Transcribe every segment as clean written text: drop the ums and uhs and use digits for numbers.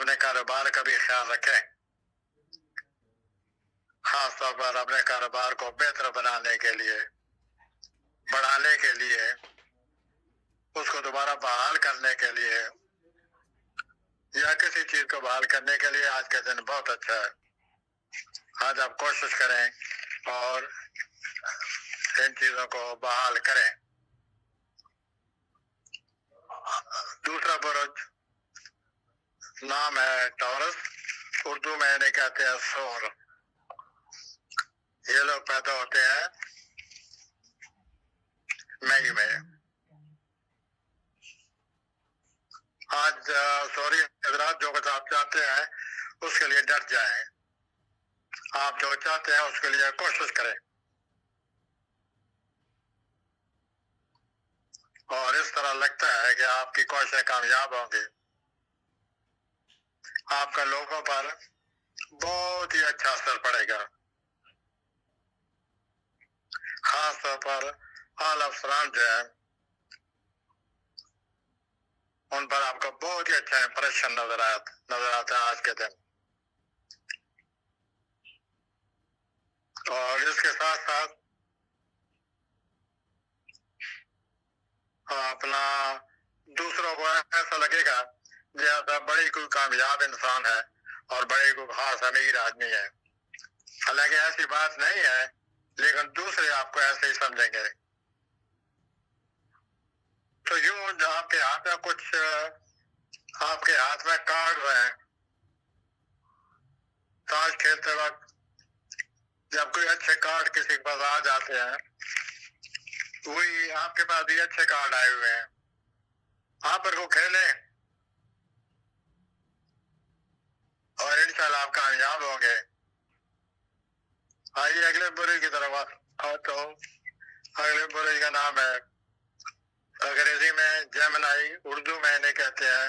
अपने कारोबार का भी ख्याल रखें, खास तौर पर अपने कारोबार को बेहतर बनाने के लिए, बढ़ाने के लिए, उसको दोबारा बहाल करने के लिए या किसी चीज को बहाल करने के लिए आज का दिन बहुत अच्छा है। आज आप कोशिश करें और इन चीजों को बहाल करें। दूसरा बुरुज नाम है टॉरस, उर्दू में इन्हें कहते हैं सोर। ये लोग पैदा होते हैं मई में। आज सॉरी हजरात, जो कुछ आप चाहते हैं उसके लिए डट जाएं। आप जो चाहते हैं उसके लिए कोशिश करें और इस तरह लगता है कि आपकी कोशिशें कामयाब होंगी। आपका लोगों पर बहुत ही अच्छा असर पड़ेगा, खास तौर पर आला अफसरान जो है उन पर आपका बहुत ही अच्छा इंप्रेशन नजर आता है आज के दिन। और इसके साथ साथ अपना दूसरों को ऐसा लगेगा जैसा बड़ी कोई कामयाब इंसान है और बड़े कोई खास अमीर आदमी है। हालांकि ऐसी बात नहीं है, लेकिन दूसरे आपको ऐसे ही समझेंगे। तो यूं आपके हाथ में कुछ, आपके हाथ में कार्ड हैं। ताश खेलते वक्त जब कोई अच्छे कार्ड किसी के पास आ जाते हैं, वही आपके पास भी अच्छे कार्ड आए हुए हैं, आप इनको खेलें और इंशाल्लाह आप कामयाब होंगे। आइए अगले बुरुज की तरफ आता हूँ। अगले बुरुज का नाम है अंग्रेजी में जेमिनी, उर्दू में इन्हें कहते हैं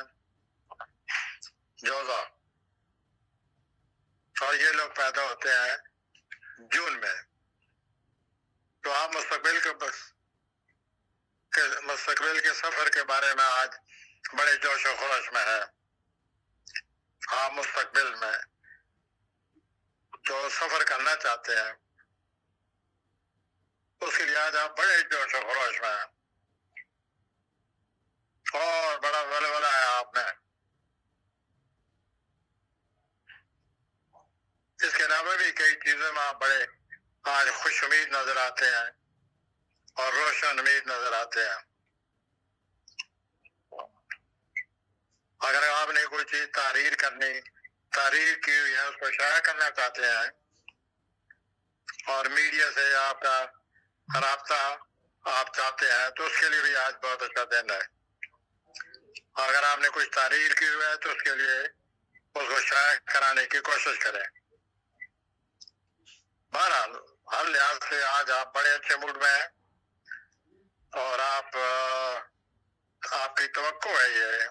जोजा। और ये लोग पैदा होते हैं जून में। तो आप मुस्तकबिल के सफर के बारे में आज बड़े जोश और खरोश में है। आप मुस्तकबिल में जो सफर करना चाहते हैं उसके लिए आज आप बड़े जोश और खरोश में हैं और बड़ा वलवला है आप में। इसके अलावा भी कई चीजों में आप बड़े आज खुश उम्मीद नजर आते हैं और रोशन उम्मीद नजर आते हैं। अगर आपने कोई चीज तारीर की हुई है, उसको शाया करना चाहते हैं और मीडिया से आपका राब्ता आप चाहते हैं, तो उसके लिए भी आज बहुत अच्छा दिन है। अगर आपने कुछ तारीर की हुई है तो उसके लिए उसको शाया कराने की कोशिश करें। बहरहाल हर लिहाज से आज आप बड़े अच्छे मूड में हैं और आपकी तवक्को है ये,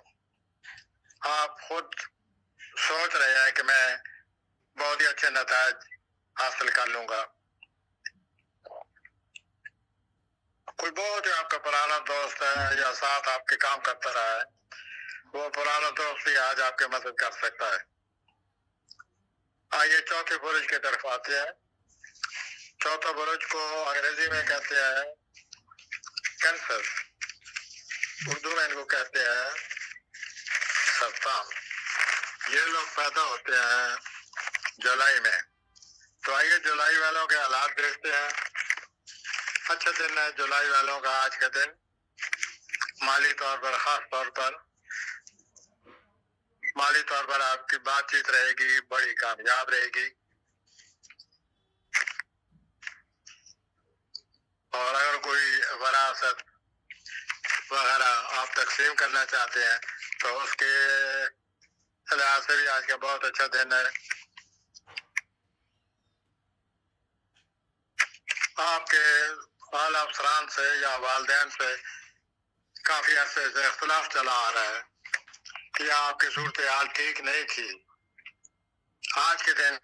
आप खुद सोच रहे हैं कि मैं बहुत ही अच्छे नताज हासिल कर लूंगा। कोई बहुत ही आपका पुराना दोस्त है या साथ आपके काम करता रहा है, वो पुराना दोस्त ही आज आपकी मदद कर सकता है। आइए चौथे बुरुज की तरफ आते हैं। चौथा बुरुज को अंग्रेजी में कहते हैं कैंसर, उर्दू में इनको कहते हैं सरतान। ये लोग पैदा होते हैं जुलाई में। तो आइए जुलाई वालों के हालात देखते हैं। अच्छा दिन है जुलाई वालों का आज का दिन। माली तौर पर, खास तौर पर माली तौर पर आपकी बातचीत रहेगी, बड़ी कामयाब रहेगी। और अगर कोई विरासत वगैरह आप तकसीम करना चाहते हैं तो उसके लिहाज से भी आज का बहुत अच्छा दिन है। आपके आला अफसरान से या वालिदैन से काफी अरसे से इख्तिलाफ चला आ रहा है कि आपकी सूरत हाल ठीक नहीं थी। आज के दिन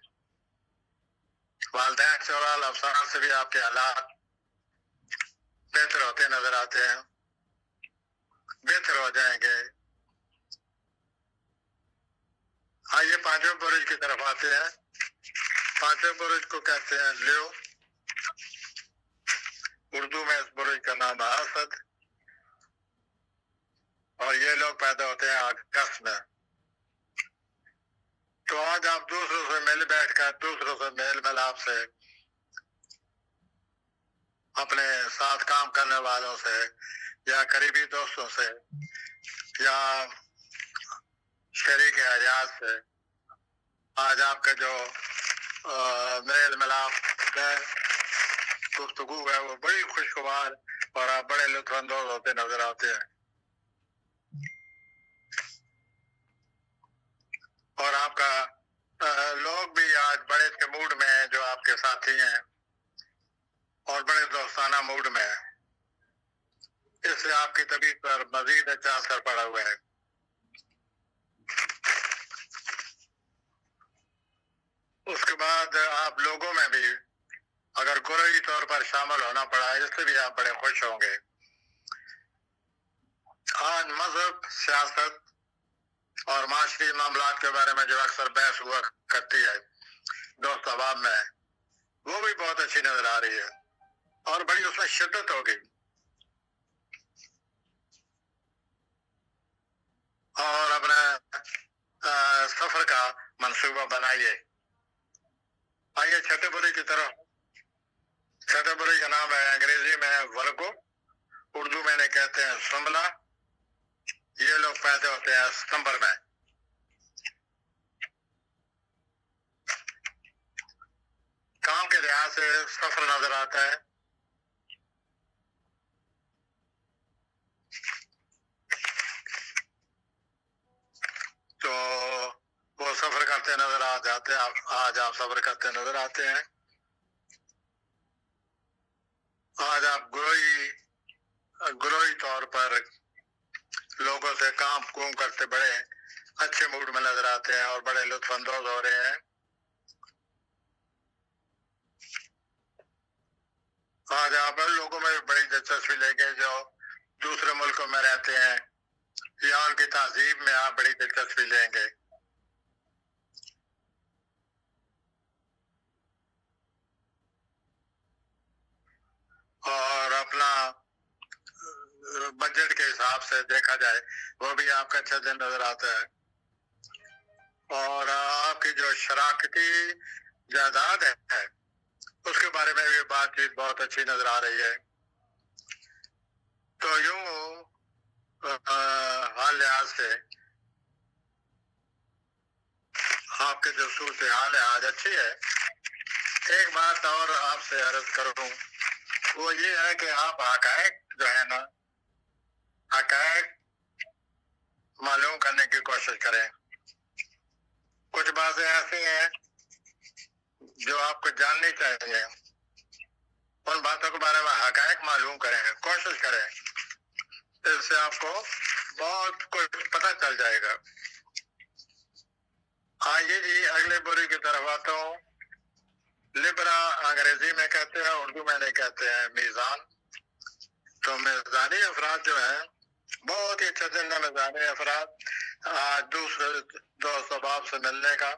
वालिदैन से और आला अफसरान से भी आपके हालात बेहतर होते नजर आते हैं, बेहतर हो जाएंगे। پانچویں برج کی طرف آتے ہیں. پانچویں برج کو کہتے ہیں لیو. اردو میں اس برج کا نام ہے اسد. اور یہ لوگ پیدا ہوتے ہیں اگست میں. تو آج آپ دوسروں سے مل بیٹھ کر, دوسروں سے میل ملاپ سے, اپنے ساتھ کام کرنے والوں سے یا قریبی دوستوں سے یا شریک حیات سے, آج آپ کا جو میل ملاپ ہے, گفتگو ہے, وہ بڑی خوشگوار اور آپ بڑے لطف اندوز ہوتے نظر آتے ہیں. اور آپ کا لوگ بھی آج بڑے کے موڈ میں ہیں جو آپ کے ساتھی ہیں, اور بڑے دوستانہ موڈ میں ہیں. اس سے آپ کی طبیعت پر مزید اچھا اثر پڑا ہوا ہے. اس کے بعد آپ لوگوں میں بھی اگر گروہی طور پر شامل ہونا پڑا, اس سے بھی آپ بڑے خوش ہوں گے. آج مذہب, سیاست اور معاشری معاملات کے بارے میں جو اکثر بحث ہوا کرتی ہے دوست احباب میں, وہ بھی بہت اچھی نظر آ رہی ہے اور بڑی اس میں شدت ہوگی. اور اپنے سفر کا منصوبہ بنائیے. آئیے چھٹے برج کی طرف. چھٹے برج کا نام ہے انگریزی میں ورگو, اردو میں کہتے ہیں سنبلا. یہ لوگ پیدا ہوتے ہیں ستمبر میں. کام کے لحاظ سے سفر نظر آتا ہے. تو وہ سفر کرتے نظر آ جاتے ہیں. آج آپ سفر کرتے نظر آتے ہیں. آج آپ گروہی طور پر لوگوں سے کام کوم کرتے بڑے اچھے موڈ میں نظر آتے ہیں اور بڑے لطف اندوز ہو رہے ہیں. آج آپ ان لوگوں میں بڑی دلچسپی لیں گے جو دوسرے ملکوں میں رہتے ہیں, یا ان کی تہذیب میں آپ بڑی دلچسپی لیں گے. اور اپنا بجٹ کے حساب سے دیکھا جائے وہ بھی آپ کا اچھا دن نظر آتا ہے. اور آپ کی جو شراکتی جائیداد ہے اس کے بارے میں بھی بات چیت بہت اچھی نظر آ رہی ہے. تو یوں حال لحاظ سے آپ کے جو صورت حال ہے آج اچھی ہے. ایک بات اور آپ سے عرض کروں, وہ یہ ہے کہ آپ حقائق جو ہے نا, حقائق معلوم کرنے کی کوشش کریں. کچھ باتیں ایسی ہیں جو آپ کو جاننی چاہیے, ان باتوں کے بارے میں حقائق معلوم کریں, کوشش کریں. اس سے آپ کو بہت کچھ پتہ چل جائے گا. آئیے جی اگلے برج کی طرف آتا ہوں. لبرا انگریزی میں کہتے ہیں, اردو میں کہتے ہیں میزان. تو میزانی افراد جو ہیں بہت ہی اچھا دن ہے. میزانی افراد آج دوسرے دوست احباب سے ملنے کا,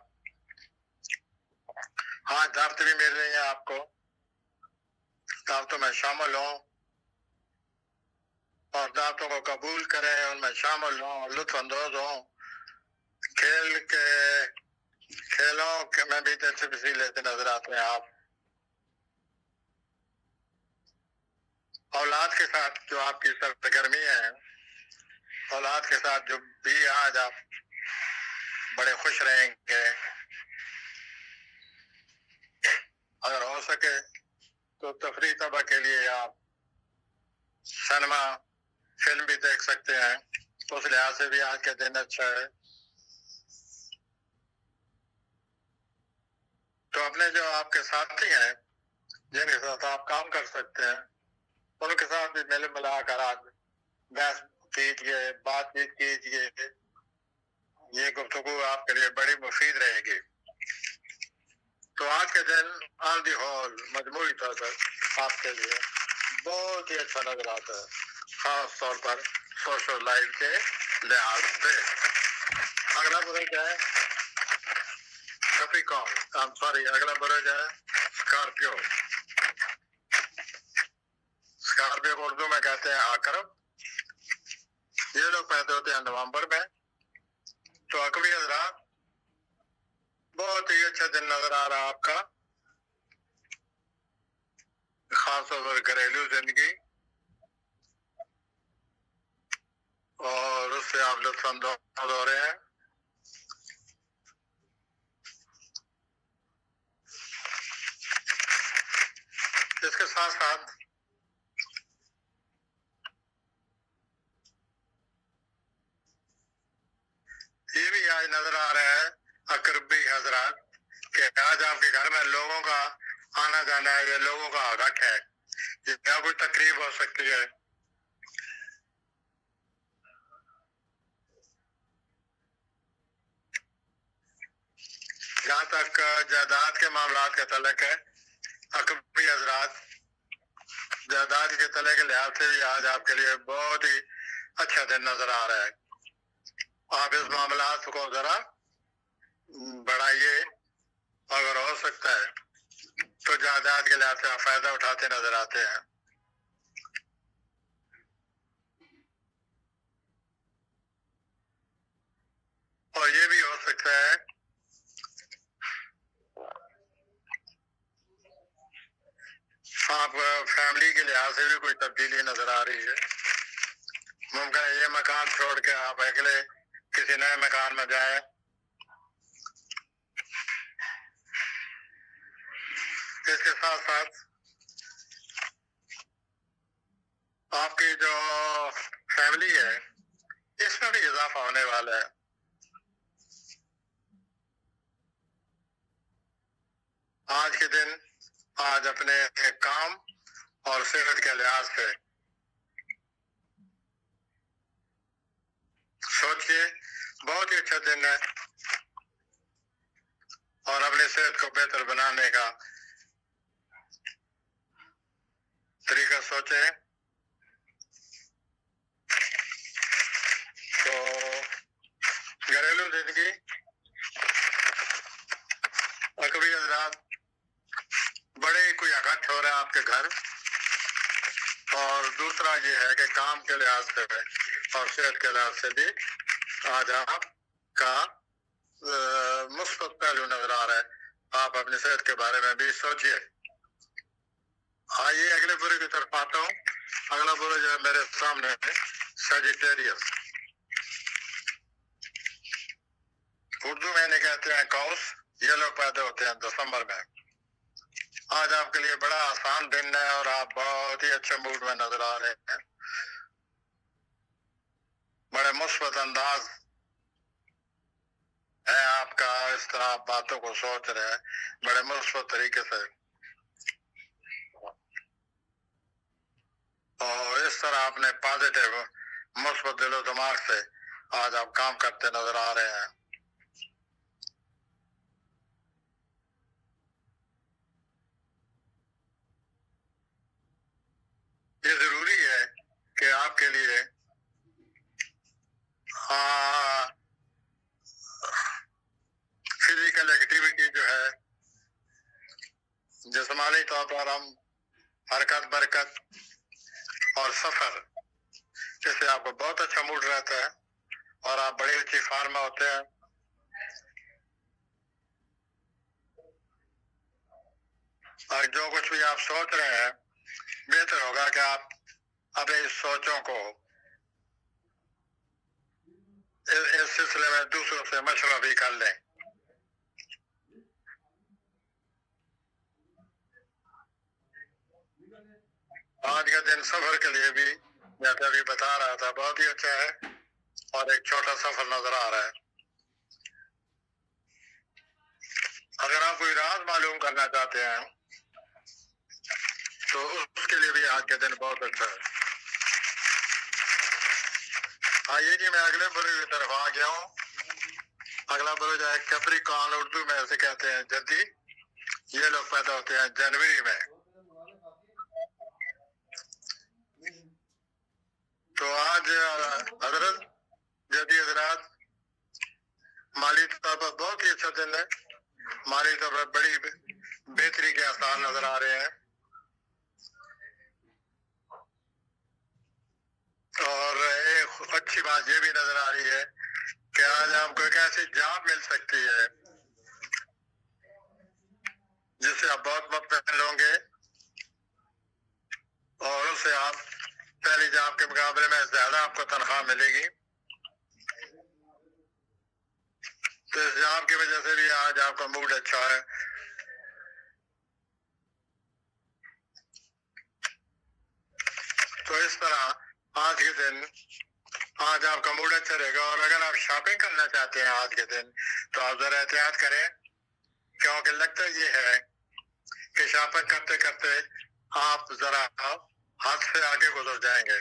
آج دعوت بھی مل رہی ہیں آپ کو. دعوتوں میں شامل ہوں اور دعوتوں کو قبول کریں, ان میں شامل ہوں, لطف اندوز ہوں. کھیلوں میں بھی دلچسپی لیتے نظر آتے ہیں آپ. اولاد کے ساتھ جو آپ کی سرگرمی ہے, اولاد کے ساتھ جو بھی آج آپ بڑے خوش رہیں گے. اگر ہو سکے تو تفریح طبع کے لیے آپ سنیما فلم بھی دیکھ سکتے ہیں. اس لحاظ سے بھی آج کا دن اچھا ہے. تو اپنے جو آپ کے ساتھی ہیں جن کے ساتھ آپ کام کر سکتے ہیں, ان کے ساتھ بھی مل ملا کر آج بحث کیجیے, بات چیت کیجیے. یہ گفتگو آپ کے لیے بڑی مفید رہے گی. تو آج کے دن آن دی ہول مجموعی طور پر آپ کے لیے بہت ہی اچھا نظر آتا ہے, خاص طور پر سوشل لائف کے لحاظ سے. اگلا بدل کیا ہے, कैप्रिकॉर्न, सॉरी अगला बरोज है स्कॉर्पियो। स्कॉर्पियो को उर्दू में कहते हैं आकरब। ये लोग पैदा होते हैं नवंबर में। तो अकबरी हजरात, बहुत ही अच्छा दिन नजर आ रहा है आपका, खासतौर पर घरेलू जिंदगी, और उससे आप लुत्फानंदोज हो रहे हैं। इसके साथ साथ ये भी आज नजर आ रहा है अकरबी हजरात कि आज आपके घर में लोगों का आना जाना है, ये लोगों का हक है, या कोई तकरीब हो सकती है। जहाँ तक जायदाद के मामला के तल्लुक है, अकबरी हजरात, जायदाद के तले के लिहाज से भी आज आपके लिए बहुत ही अच्छा दिन नजर आ रहा है। आप इस मामला को जरा बढ़ाइए, अगर हो सकता है तो जायदाद के लिहाज से आप फायदा उठाते नजर आते हैं। और ये भी हो सकता है आप फैमिली के लिहाज से भी कोई तब्दीली नजर आ रही है। मुमकिन है ये मकान छोड़ के आप अगले किसी नए मकान में जाए। इसके साथ साथ आपकी जो फैमिली है इसमें भी इजाफा होने वाला है। आज के दिन आज अपने काम और सेहत के लिहाज से सोचिए, बहुत ही अच्छा दिन है, और अपनी सेहत को बेहतर बनाने का तरीका सोचे। तो घरेलू जिंदगी, अकबरी हजरात, बड़े कोई इकट्ठ हो रहा है आपके घर, और दूसरा ये है कि काम के लिहाज से और सेहत के लिहाज से भी आज आपका मुस्बत पहलू नजर आ रहा है। आप अपनी सेहत के बारे में भी सोचिए। आइए अगले बुरे की तरफ आता हूँ। अगला बुरा जो है मेरे सामने है सजिटेरियस, उर्दू में कहते हैं कौस। ये लोग पैदा होते हैं दिसंबर में। आज आपके लिए बड़ा आसान दिन है और आप बहुत ही अच्छे मूड में नजर आ रहे हैं। बड़े मुस्बत अंदाज है आपका, इस तरह आप बातों को सोच रहे हैं बड़े मुस्बत तरीके से, और इस तरह अपने पॉजिटिव मुस्बत दिलो दिमाग से आज आप काम करते नजर आ रहे हैं। ये जरूरी है कि आपके लिए फिजिकल एक्टिविटी जो है, जिस्मानी तौर पर हम हरकत बरकत और सफर, इससे आपको बहुत अच्छा मूड रहता है और आप बड़ी अच्छी फार्म में होते हैं। और जो कुछ भी आप सोच रहे हैं, बेहतर होगा कि आप अपनी सोचों को इस सिलसिले में दूसरों से मशवरा भी कर लें। आज का दिन सफर के लिए भी, मैं तो अभी बता रहा था, बहुत ही अच्छा है और एक छोटा सफर नजर आ रहा है। अगर आप कोई राज मालूम करना चाहते हैं तो उसके लिए भी आज का दिन बहुत अच्छा है। आइए जी, मैं अगले बुरे की तरफ आ गया हूँ। अगला बुरा जो है कैप्रिकॉर्न, उर्दू में ऐसे कहते हैं जद्दी। ये लोग पैदा होते हैं जनवरी में। तो आज हजरत जद्दी हजरात, माली तौर पर बहुत ही अच्छा दिन है। ہماری طرف بڑی بہتری کے آثار نظر آ رہے ہیں، اور ایک اچھی بات یہ بھی نظر آ رہی ہے کہ آج آپ کو ایک ایسی جاب مل سکتی ہے جس سے آپ بہت مطمئن ہوں گے، اور اس سے آپ پہلی جاب کے مقابلے میں زیادہ آپ کو تنخواہ ملے گی۔ تو اس جاب کی وجہ سے بھی آج آپ کا موڈ اچھا ہے۔ تو اس طرح آج کے دن آج آپ کا موڈ اچھا رہے گا، اور اگر آپ شاپنگ کرنا چاہتے ہیں آج کے دن تو آپ ذرا احتیاط کریں، کیونکہ لگتا یہ ہے کہ شاپنگ کرتے کرتے آپ ذرا حد سے آگے گزر جائیں گے۔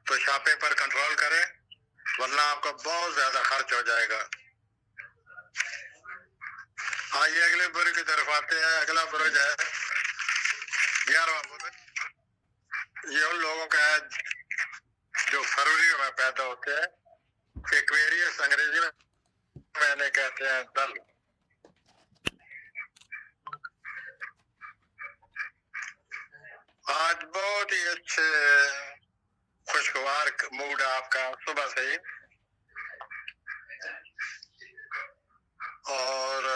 تو شاپنگ پر کنٹرول کریں، ورنہ آپ کا بہت زیادہ خرچ ہو جائے گا۔ آئیے اگلے برج کی طرف آتے ہیں۔ اگلا برج ہے 11واں برج۔ یہ ان لوگوں کا ہے جو فروری میں پیدا ہوتے ہیں۔ ایکویریس انگریزی میں کہتے ہیں دل۔ آج بہت ہی اچھے خوشگوار موڈ آپ کا صبح سے ہی، اور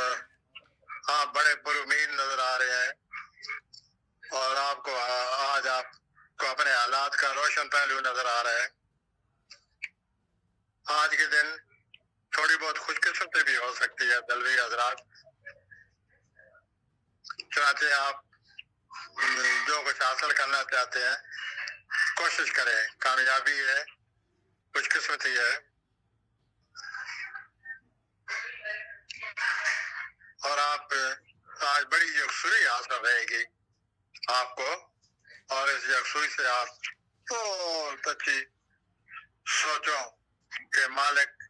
آپ بڑے پر امید نظر آ رہے ہیں، اور آپ کو آج آپ کو اپنے حالات کا روشن پہلو نظر آ رہا ہے۔ آج کے دن تھوڑی بہت خوش قسمتی بھی ہو سکتی ہے دلوی حضرات، چاہتے آپ جو کچھ حاصل کرنا چاہتے ہیں کوشش کریں، کامیابی ہے، خوش قسمتی ہے، اور آپ آج بڑی یکسوئی حاصل رہے گی آپ کو، اور اس یکسوئی سے آپ بہت اچھی سوچوں کے مالک،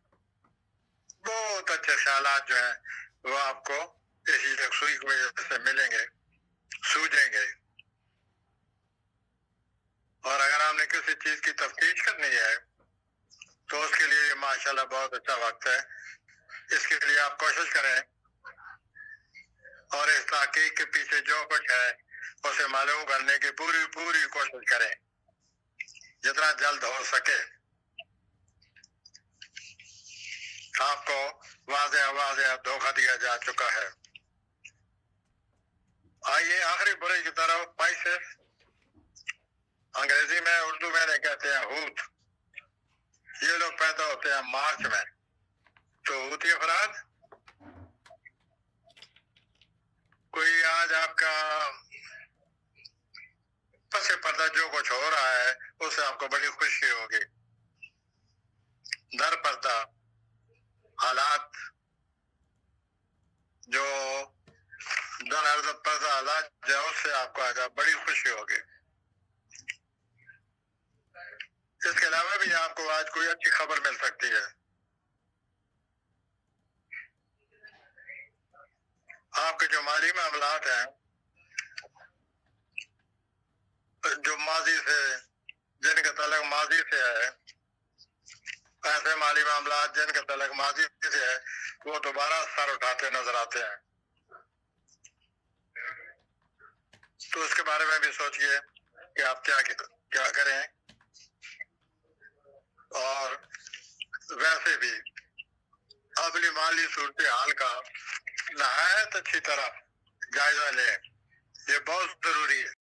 بہت اچھے خیالات جو ہیں وہ آپ کو اسی یکسوئی کی وجہ سے ملیں گے، سوجیں گے۔ اور اگر آپ نے کسی چیز کی تفتیش کرنی ہے تو اس کے لیے ماشاءاللہ بہت اچھا وقت ہے۔ اس کے لیے آپ کوشش کریں، اور اس تحقیق کے پیچھے جو کچھ ہے اسے معلوم کرنے کی پوری کوشش کریں، جتنا جلد ہو سکے۔ آپ کو واضح دھوکہ دیا جا چکا ہے۔ آئیے آخری برج کی طرف، پائسس، انگریزی میں اردو میں کہتے ہیں ہوت۔ یہ لوگ پیدا ہوتے ہیں مارچ میں۔ تو ہوتی افراد، کوئی آج آپ کا پس پردہ جو کچھ ہو رہا ہے اس سے آپ کو بڑی خوشی ہوگی۔ در پردہ حالات جو در پردہ حالات جو اس سے آپ کو آج بڑی خوشی ہوگی۔ اس کے علاوہ بھی آپ کو آج کوئی اچھی خبر مل سکتی ہے۔ آپ کے جو مالی معاملات ہیں، جو ماضی سے، جن کا تعلق ماضی سے ہے، ایسے مالی معاملات جن کا تعلق ماضی سے ہے، وہ دوبارہ سر اٹھاتے نظر آتے ہیں۔ تو اس کے بارے میں بھی سوچئے کہ آپ کیا کریں، اور ویسے بھی اپنی مالی صورتحال کا نہایت اچھی طرح جائزہ لیں، یہ بہت ضروری ہے۔